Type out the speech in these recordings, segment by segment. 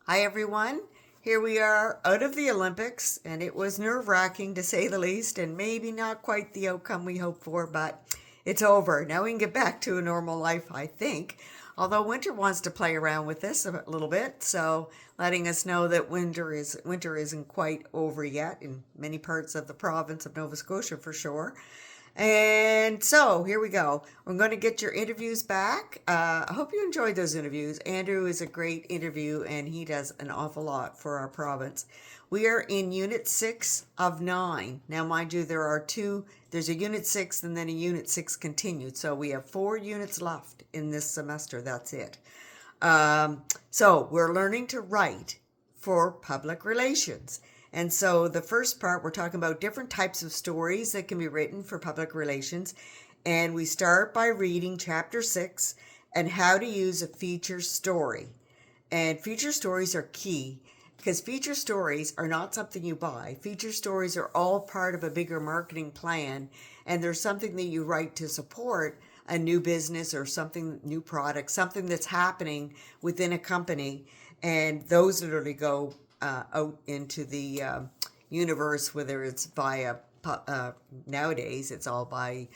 Hi, everyone. Here we are out of the Olympics, and it was nerve wracking to say the least, and maybe not quite the outcome we hoped for, but it's over. Now we can get back to a normal life, I think. Although winter wants to play around with this a little bit, so letting us know that winter isn't quite over yet in many parts of the province of Nova Scotia for sure. And so here we go. I'm going to get your interviews back. I hope you enjoyed those interviews. Andrew is a great interview and he does an awful lot for our province. We are in Unit 6 of 9. Now, mind you, there's a Unit 6 and then a Unit 6 continued. So we have 4 units left in this semester. That's it. So we're learning to write for public relations. And so the first part, we're talking about different types of stories that can be written for public relations. And we start by reading chapter 6 and how to use a feature story. And feature stories are key because feature stories are not something you buy. Feature stories are all part of a bigger marketing plan, and there's something that you write to support a new business or something, new product, something that's happening within a company. And those literally go out into the universe, whether it's via, nowadays, it's all by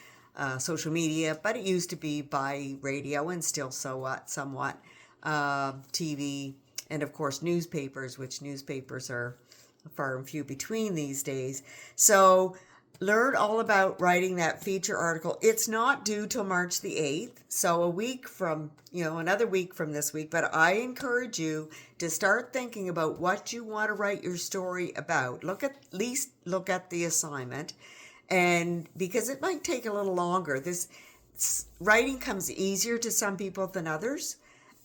social media, but it used to be by radio and still somewhat TV, and of course newspapers, which newspapers are far and few between these days. So learn all about writing that feature article. It's not due till March the 8th, so another week from this week, but I encourage you to start thinking about what you want to write your story about. At least look at the assignment, and because it might take a little longer. This writing comes easier to some people than others.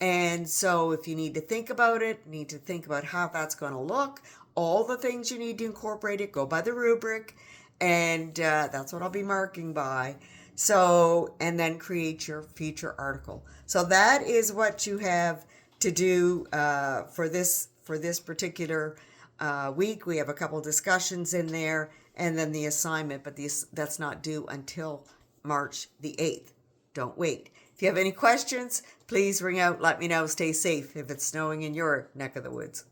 And so if you need to think about it, need to think about how that's going to look, all the things you need to incorporate it, go by the rubric, and that's what I'll be marking by. So, and then create your feature article. So that is what you have to do for this particular week. We have a couple discussions in there, and then the assignment, but that's not due until March the 8th. Don't wait. If you have any questions, please ring out, let me know. Stay safe if it's snowing in your neck of the woods.